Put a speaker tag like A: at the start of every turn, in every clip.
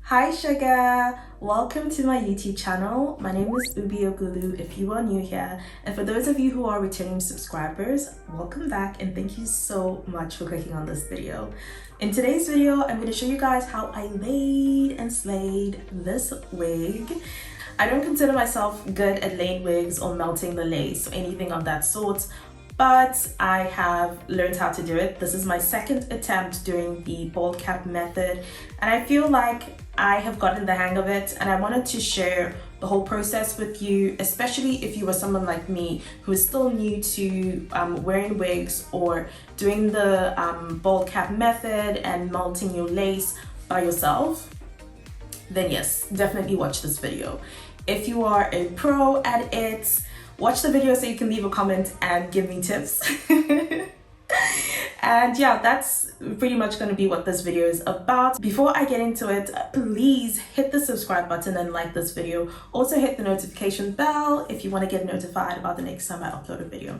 A: Hi sugar, welcome to my YouTube channel. My name is Ubi Ogulu if you are new here, and for those of you who are returning subscribers, welcome back and thank you so much for clicking on this video. In today's video, I'm going to show you guys how I laid and slayed this wig. I don't consider myself good at laying wigs or melting the lace or anything of that sort, but I have learned how to do it. This is my second attempt doing the bald cap method, and I feel like I have gotten the hang of it, and I wanted to share the whole process with you, especially if you are someone like me who is still new to wearing wigs or doing the bald cap method and melting your lace by yourself. Then yes, definitely watch this video. If you are a pro at it, watch the video so you can leave a comment and give me tips. And yeah, that's pretty much going to be what this video is about. Before I get into it, please hit the subscribe button and like this video. Also hit the notification bell if you want to get notified about the next time I upload a video.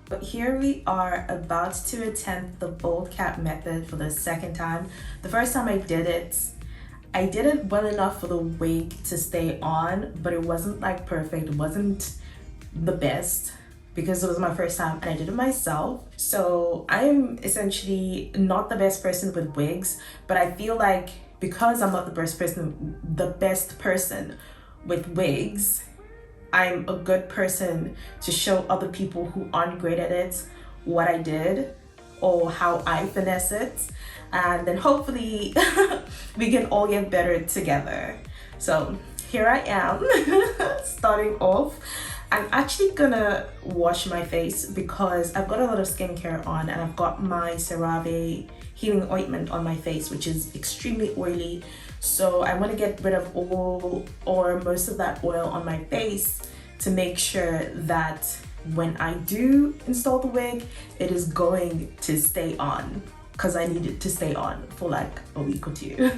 A: But here we are about to attempt the bald cap method for the second time. The first time I did it well enough for the wig to stay on, but it wasn't like perfect. It wasn't the best because it was my first time and I did it myself. So I am essentially not the best person with wigs, but I feel like because I'm not the best person with wigs, I'm a good person to show other people who aren't great at it what I did or how I finesse it, and then hopefully we can all get better together. So here I am starting off. I'm actually gonna wash my face because I've got a lot of skincare on and I've got my CeraVe healing ointment on my face, which is extremely oily. So I want to get rid of all or most of that oil on my face to make sure that when I do install the wig, it is going to stay on, because I need it to stay on for like a week or two.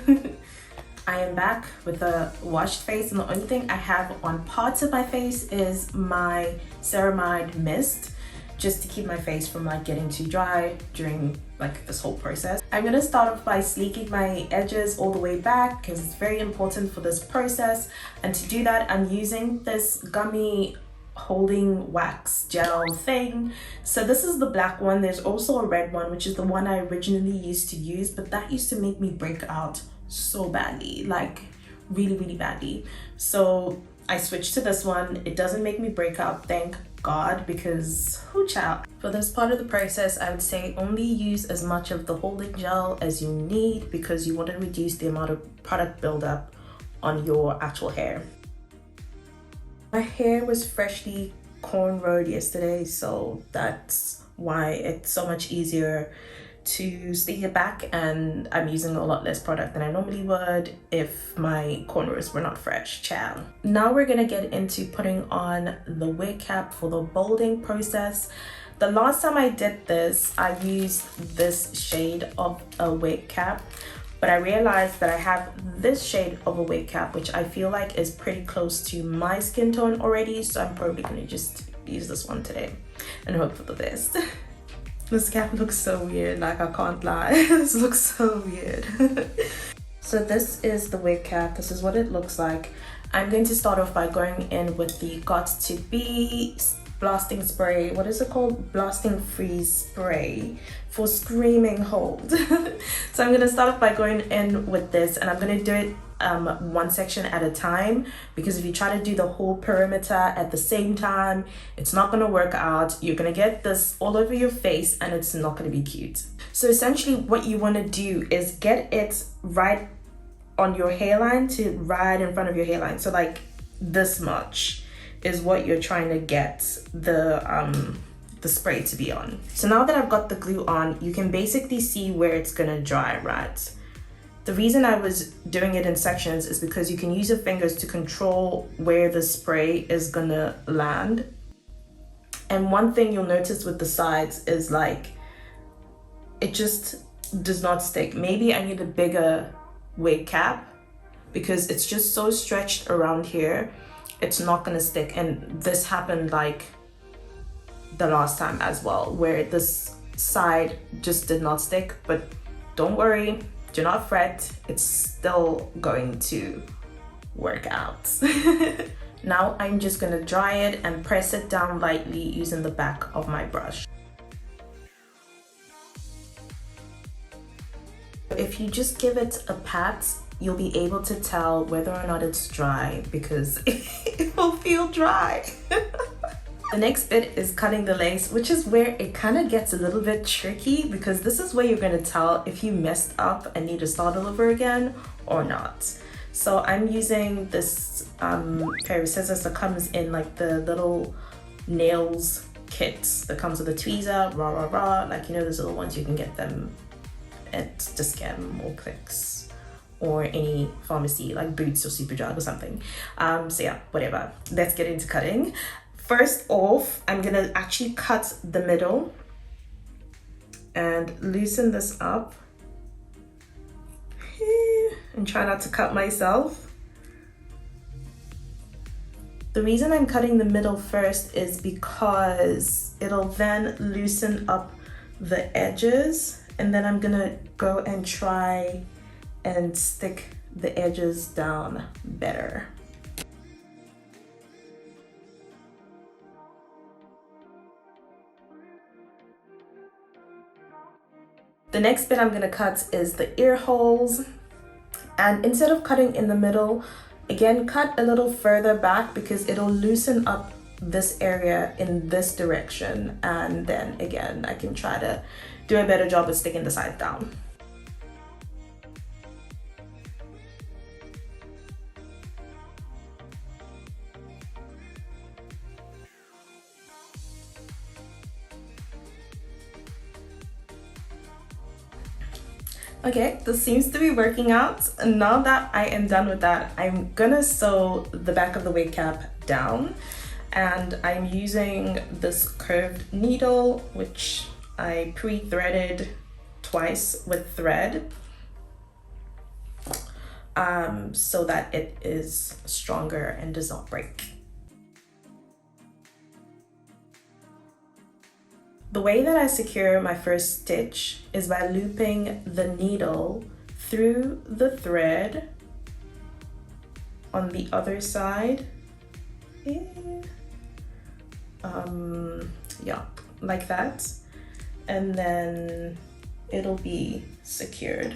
A: I am back with a washed face, and the only thing I have on parts of my face is my ceramide mist, just to keep my face from like getting too dry during like this whole process. I'm gonna start off by sleeking my edges all the way back because it's very important for this process, and to do that I'm using this gummy holding wax gel thing. So this is the black one. There's also a red one, which is the one I originally used to use, but that used to make me break out so badly, like really badly. So I switched to this one. It doesn't make me break out, thank God, because whoo child. For this part of the process, I would say only use as much of the holding gel as you need because you want to reduce the amount of product buildup on your actual hair. My hair was freshly cornrowed yesterday, so that's why it's so much easier to sleek it back, and I'm using a lot less product than I normally would if my cornrows were not fresh, child. Now we're gonna get into putting on the wig cap for the balding process. The last time I did this, I used this shade of a wig cap, but I realized that I have this shade of a wig cap, which I feel like is pretty close to my skin tone already, so I'm probably gonna just use this one today and hope for the best. This cap looks so weird, like I can't lie. This looks so weird. So this is the wig cap. This is what it looks like. I'm going to start off by going in with the Got To Be blasting spray. What is it called? Blasting freeze spray for screaming hold. So I'm gonna start off by going in with this, and I'm gonna do it one section at a time, because if you try to do the whole perimeter at the same time, it's not gonna work out. You're gonna get this all over your face and it's not gonna be cute. So essentially what you want to do is get it right on your hairline to right in front of your hairline. So like this much is what you're trying to get the spray to be on. So now that I've got the glue on, you can basically see where it's gonna dry, right? The reason I was doing it in sections is because you can use your fingers to control where the spray is gonna land. And one thing you'll notice with the sides is like, it just does not stick. Maybe I need a bigger wig cap because it's just so stretched around here. It's not gonna stick. And this happened like the last time as well, where this side just did not stick, but don't worry, do not fret, it's still going to work out. Now I'm just gonna dry it and press it down lightly using the back of my brush. If you just give it a pat, you'll be able to tell whether or not it's dry because it will feel dry. The next bit is cutting the lace, which is where it kind of gets a little bit tricky because this is where you're going to tell if you messed up and need to start all over again or not. So I'm using this pair of scissors that comes in like the little nails kits that comes with a tweezer, like you know those little ones, you can get them at Discam or Clicks or any pharmacy like Boots or Superdrug or something. So yeah, whatever. Let's get into cutting. First off, I'm gonna actually cut the middle and loosen this up and try not to cut myself. The reason I'm cutting the middle first is because it'll then loosen up the edges, and then I'm gonna go and try and stick the edges down better. The next bit I'm gonna cut is the ear holes, and instead of cutting in the middle, again cut a little further back because it'll loosen up this area in this direction, and then again I can try to do a better job of sticking the sides down. Okay, this seems to be working out. And now that I am done with that, I'm gonna sew the back of the wig cap down, and I'm using this curved needle which I pre-threaded twice with thread so that it is stronger and does not break. The way that I secure my first stitch is by looping the needle through the thread on the other side. Yeah, like that. And then it'll be secured.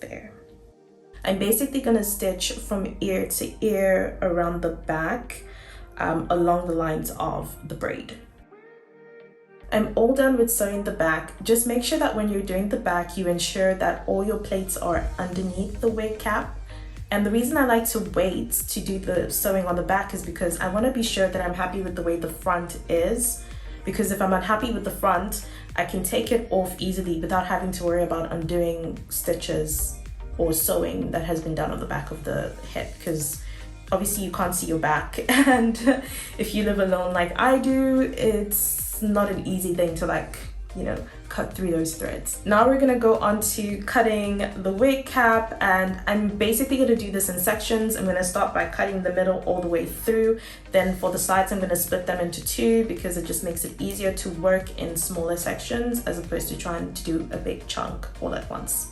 A: There. I'm basically gonna stitch from ear to ear around the back along the lines of the braid. I'm all done with sewing the back. Just make sure that when you're doing the back, you ensure that all your plaits are underneath the wig cap. And the reason I like to wait to do the sewing on the back is because I want to be sure that I'm happy with the way the front is. Because if I'm unhappy with the front, I can take it off easily without having to worry about undoing stitches or sewing that has been done on the back of the head. Because obviously you can't see your back, and if you live alone like I do, it's not an easy thing to, like, you know, cut through those threads. Now we're gonna go on to cutting the wig cap, and I'm basically gonna do this in sections. I'm gonna start by cutting the middle all the way through. Then for the sides, I'm gonna split them into two because it just makes it easier to work in smaller sections as opposed to trying to do a big chunk all at once.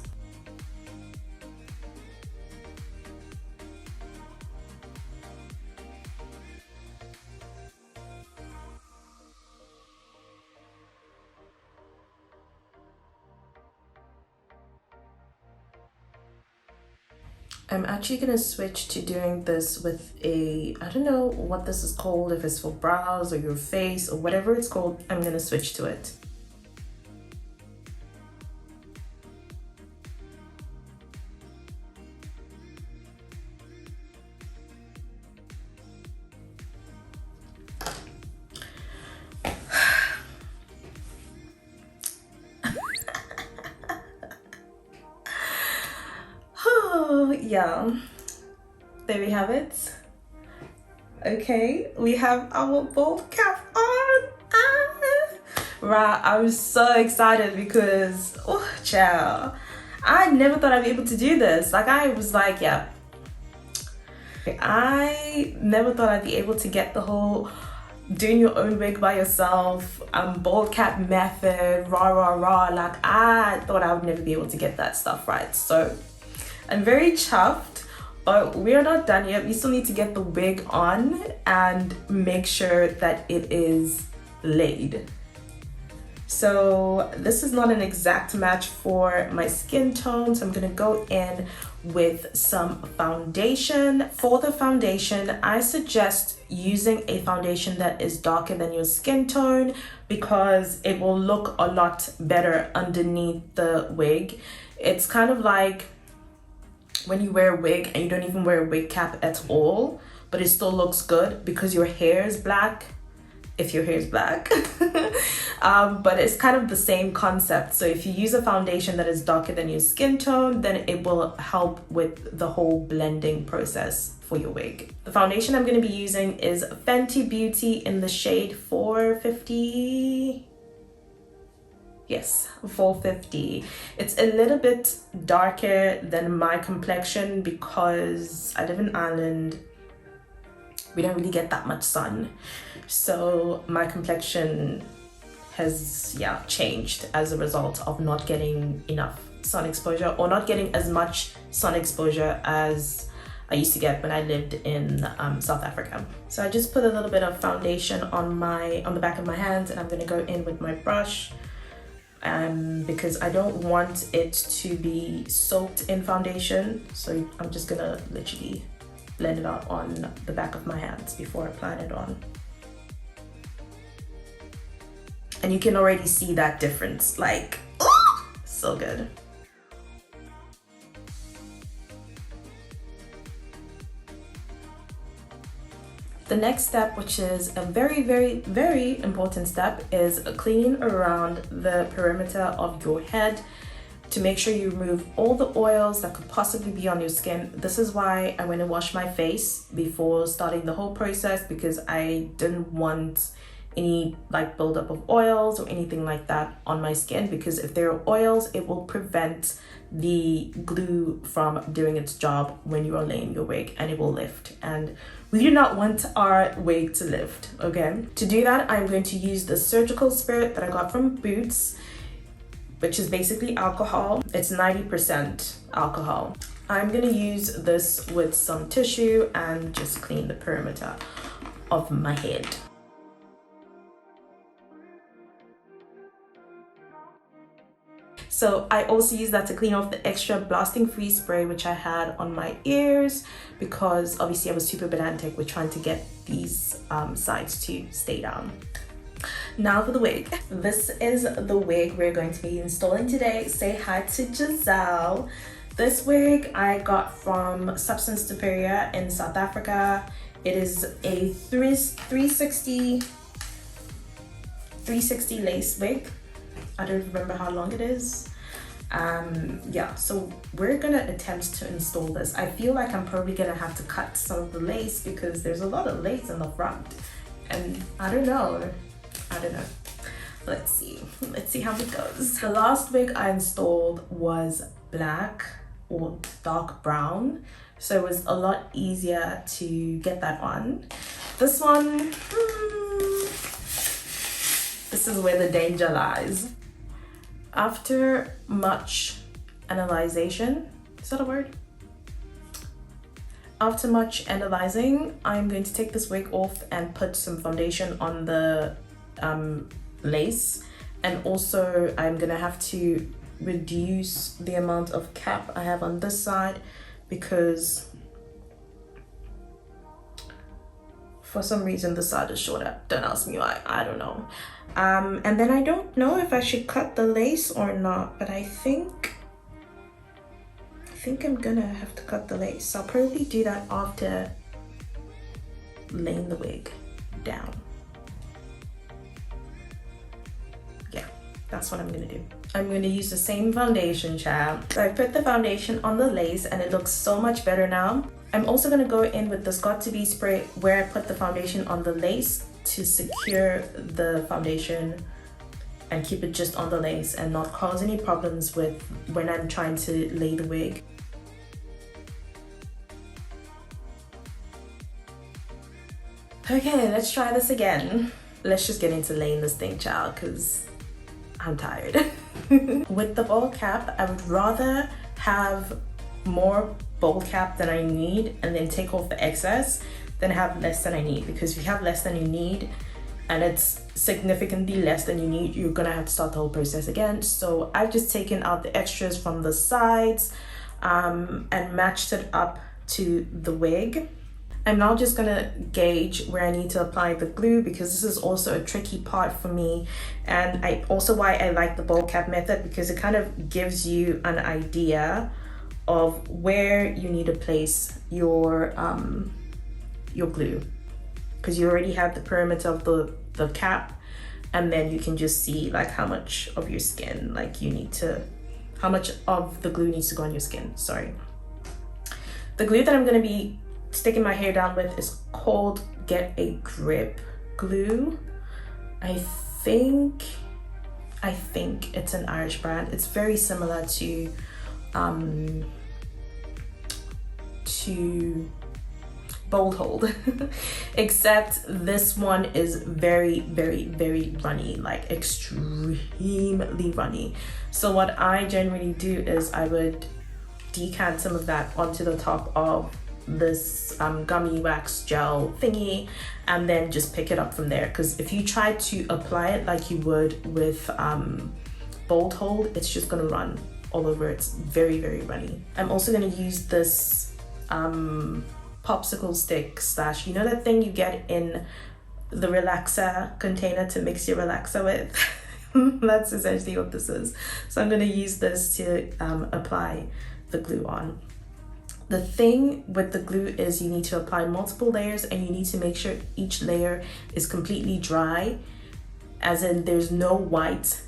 A: I'm actually gonna switch to doing this with a, I don't know what this is called, if it's for brows or your face or whatever it's called, I'm gonna switch to it. Yeah, there we have it. Okay, we have our bold cap on. Right, I'm so excited because, oh child, I never thought I'd be able to do this. Like, I was like, yeah, I never thought I'd be able to get the whole doing your own wig by yourself, bald cap method, rah. Like, I thought I would never be able to get that stuff right. So I'm very chuffed, but we're not done yet. We still need to get the wig on and make sure that it is laid. So this is not an exact match for my skin tone, so I'm gonna go in with some foundation. For the foundation, I suggest using a foundation that is darker than your skin tone because it will look a lot better underneath the wig. It's kind of like when you wear a wig and you don't even wear a wig cap at all, but it still looks good because your hair is black. If your hair is black. But it's kind of the same concept. So if you use a foundation that is darker than your skin tone, then it will help with the whole blending process for your wig. The foundation I'm going to be using is Fenty Beauty in the shade 450. Yes, 450. It's a little bit darker than my complexion because I live in Ireland. We don't really get that much sun. So my complexion has changed as a result of not getting enough sun exposure, or not getting as much sun exposure as I used to get when I lived in South Africa. So I just put a little bit of foundation on the back of my hands, and I'm going to go in with my brush because I don't want it to be soaked in foundation. So I'm just going to literally blend it out on the back of my hands before applying it on. And you can already see that difference, like, oh, so good. The next step, which is a very, very, very important step, is cleaning around the perimeter of your head to make sure you remove all the oils that could possibly be on your skin. This is why I went and washed my face before starting the whole process, because I didn't want any like buildup of oils or anything like that on my skin, because if there are oils, it will prevent the glue from doing its job when you are laying your wig, and it will lift, and we do not want our wig to lift. Okay, to do that, I'm going to use the surgical spirit that I got from Boots, which is basically alcohol. It's 90% alcohol. I'm gonna use this with some tissue and just clean the perimeter of my head. So I also use that to clean off the extra blasting free spray which I had on my ears, because obviously I was super pedantic with trying to get these sides to stay down. Now for the wig. This is the wig we're going to be installing today. Say hi to Giselle. This wig I got from Substance Superior in South Africa. It is a 360 lace wig. I don't remember how long it is. So we're gonna attempt to install this. I feel like I'm probably gonna have to cut some of the lace because there's a lot of lace in the front, and I don't know. Let's see how it goes. The last wig I installed was black or dark brown, so it was a lot easier to get that on. This one, this is where the danger lies. After much analyzation, is that a word? After much analyzing, I'm going to take this wig off and put some foundation on the lace, and also I'm gonna have to reduce the amount of cap I have on this side because for some reason this side is shorter. Don't ask me why, I don't know. And then I don't know if I should cut the lace or not, but I think I'm gonna have to cut the lace. I'll probably do that after laying the wig down. Yeah, that's what I'm gonna do. I'm gonna use the same foundation, child. So I put the foundation on the lace and it looks so much better now. I'm also gonna go in with this Got2b spray where I put the foundation on the lace to secure the foundation and keep it just on the lace and not cause any problems with when I'm trying to lay the wig. Okay, let's try this again. Let's just get into laying this thing, child, because I'm tired. With the bowl cap, I would rather have more bowl cap than I need and then take off the excess than have less than I need, because if you have less than you need and it's significantly less than you need, you're gonna have to start the whole process again. So I've just taken out the extras from the sides and matched it up to the wig. I'm now just gonna gauge where I need to apply the glue, because this is also a tricky part for me, and why I like the bowl cap method, because it kind of gives you an idea of where you need to place your glue, because you already have the perimeter of the cap, and then you can just see like how much of your skin how much of the glue needs to go on your skin. Sorry. The glue that I'm gonna be sticking my hair down with is called Get a Grip glue. I think it's an Irish brand. It's very similar to Bold Hold, except this one is very, very, very runny, like extremely runny. So what I generally do is I would decant some of that onto the top of this gummy wax gel thingy, and then just pick it up from there, because if you try to apply it like you would with Bold Hold, it's just gonna run all over. It's very, very runny. I'm also gonna use this popsicle stick slash, you know that thing you get in the relaxer container to mix your relaxer with? That's essentially what this is. So I'm gonna use this to apply the glue on. The thing with the glue is you need to apply multiple layers, and you need to make sure each layer is completely dry, as in there's no white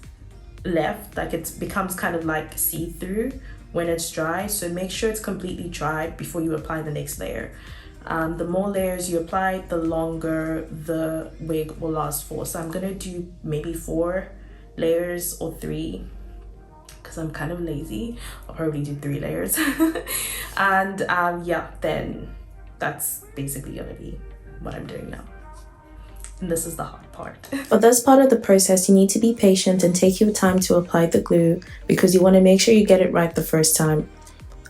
A: left, like it becomes kind of like see-through when it's dry. So make sure it's completely dry before you apply the next layer. The more layers you apply, the longer the wig will last for. So I'm gonna do maybe 4 layers or 3, because I'm kind of lazy. I'll probably do 3 layers. And yeah, then that's basically gonna be what I'm doing now. And this is the hard part. For this part of the process, you need to be patient and take your time to apply the glue, because you want to make sure you get it right the first time.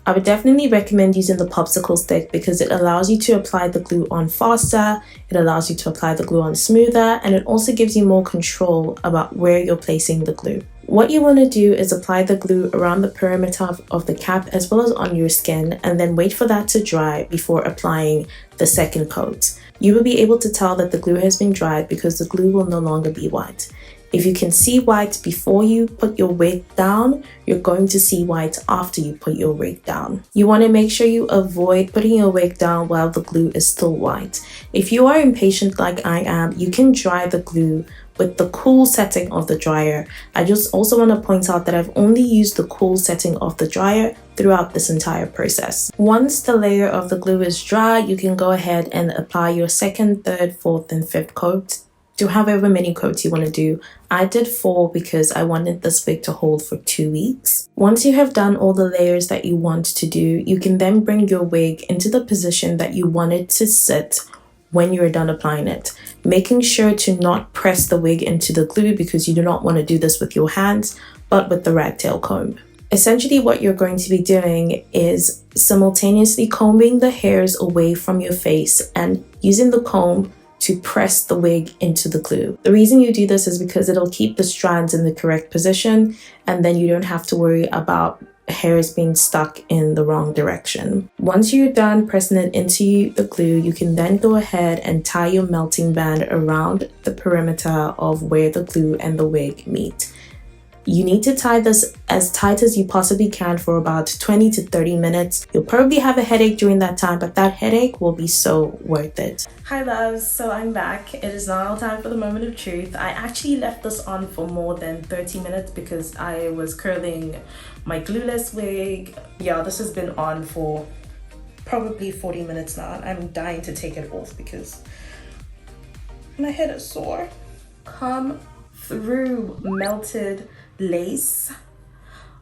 A: I would definitely recommend using the popsicle stick, because it allows you to apply the glue on faster, it allows you to apply the glue on smoother, and it also gives you more control about where you're placing the glue. What you want to do is apply the glue around the perimeter of the cap as well as on your skin, and then wait for that to dry before applying the second coat. You will be able to tell that the glue has been dried because the glue will no longer be white. If you can see white before you put your wig down, you're going to see white after you put your wig down. You want to make sure you avoid putting your wig down while the glue is still white. If you are impatient like I am, you can dry the glue with the cool setting of the dryer. I just also want to point out that I've only used the cool setting of the dryer throughout this entire process. Once the layer of the glue is dry, you can go ahead and apply your second, third, fourth, and fifth coat. Do however many coats you want to do. I did 4 because I wanted this wig to hold for 2 weeks. Once you have done all the layers that you want to do, you can then bring your wig into the position that you want it to sit when you're done applying it. Making sure to not press the wig into the glue, because you do not want to do this with your hands, but with the ragtail comb. Essentially what you're going to be doing is simultaneously combing the hairs away from your face and using the comb to press the wig into the glue. The reason you do this is because it'll keep the strands in the correct position, and then you don't have to worry about hairs being stuck in the wrong direction. Once you're done pressing it into the glue, you can then go ahead and tie your melting band around the perimeter of where the glue and the wig meet. You need to tie this as tight as you possibly can for about 20 to 30 minutes. You'll probably have a headache during that time, but that headache will be so worth it. Hi loves, so I'm back. It is now time for the moment of truth. I actually left this on for more than 30 minutes because I was curling my glueless wig. Yeah, this has been on for probably 40 minutes now. I'm dying to take it off because my head is sore. Come through melted lace.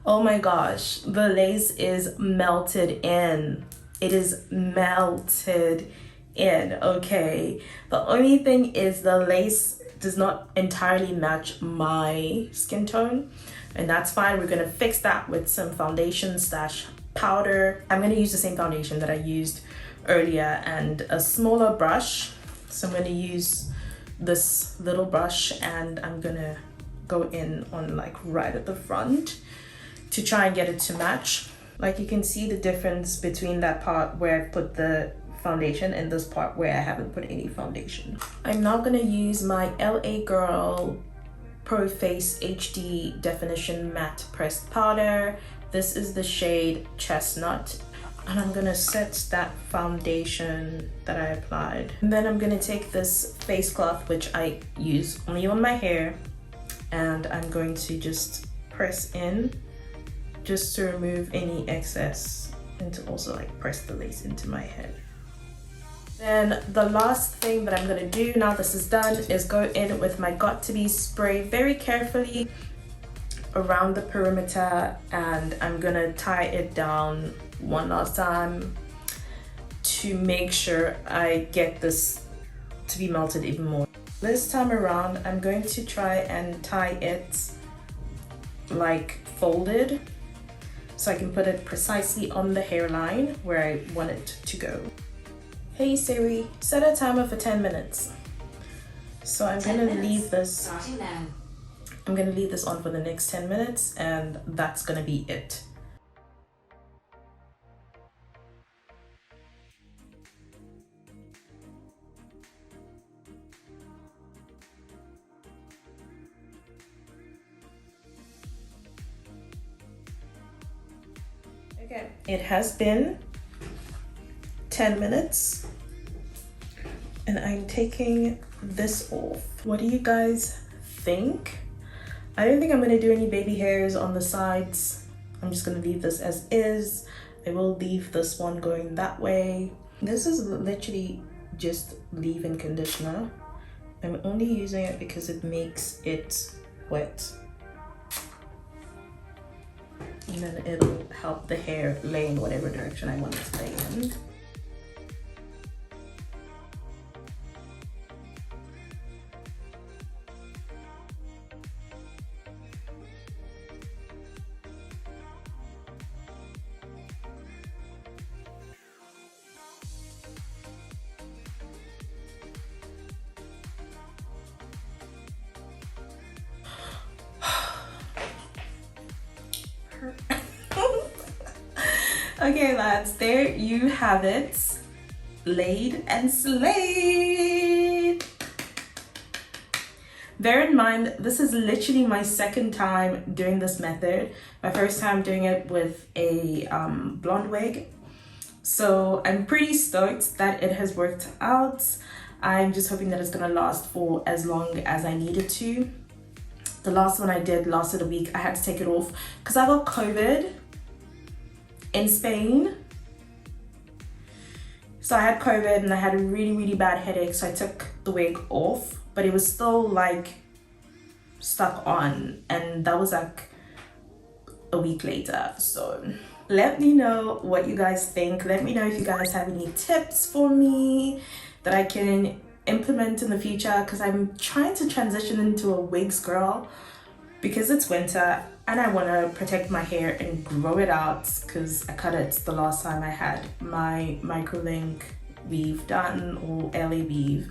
A: Oh my gosh, the lace is melted in. It is melted in, okay? The only thing is the lace does not entirely match my skin tone, and that's fine. We're gonna fix that with some foundation slash powder. I'm gonna use the same foundation that I used earlier and a smaller brush. So I'm gonna use this little brush and I'm gonna go in on like right at the front to try and get it to match. Like you can see the difference between that part where I've put the foundation and this part where I haven't put any foundation. I'm now gonna use my LA Girl Pro Face HD Definition Matte Pressed Powder. This is the shade Chestnut. And I'm gonna set that foundation that I applied. And then I'm gonna take this face cloth, which I use only on my hair, and I'm going to just press in just to remove any excess and to also like press the lace into my head. Then the last thing that I'm gonna do now this is done is go in with my Got To Be spray very carefully around the perimeter, and I'm gonna tie it down one last time to make sure I get this to be melted even more. This time around, I'm going to try and tie it like folded so I can put it precisely on the hairline where I want it to go. Hey Siri, set a timer for 10 minutes. So I'm gonna leave this. I'm gonna leave this on for the next 10 minutes and that's gonna be it. Okay, it has been 10 minutes and I'm taking this off. What do you guys think? I don't think I'm gonna do any baby hairs on the sides. I'm just gonna leave this as is. I will leave this one going that way. This is literally just leave-in conditioner. I'm only using it because it makes it wet. And then it'll help the hair lay in whatever direction I want it to lay in. Okay lads, there you have it. Laid and slayed. Bear in mind, this is literally my second time doing this method. My first time doing it with a blonde wig. So I'm pretty stoked that it has worked out. I'm just hoping that it's gonna last for as long as I need it to. The last one I did lasted a week. I had to take it off because I got COVID in Spain. So I had COVID and I had a really bad headache, so I took the wig off, but it was still like stuck on, and that was like a week later. So let me know what you guys think. Let me know if you guys have any tips for me that I can implement in the future, because I'm trying to transition into a wigs girl because it's winter and I want to protect my hair and grow it out, because I cut it the last time I had my microlink weave done, or LA weave.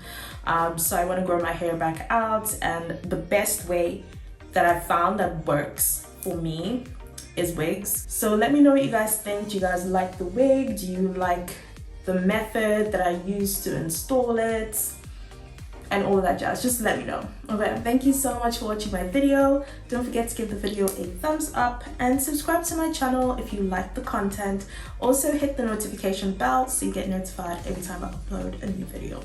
A: So I want to grow my hair back out, and the best way that I've found that works for me is wigs. So let me know what you guys think. Do you guys like the wig? Do you like the method that I used to install it? And all of that jazz, just let me know. Okay, thank you so much for watching my video. Don't forget to give the video a thumbs up and subscribe to my channel if you like the content. Also hit the notification bell so you get notified every time I upload a new video.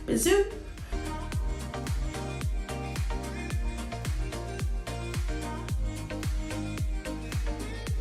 A: Bisous!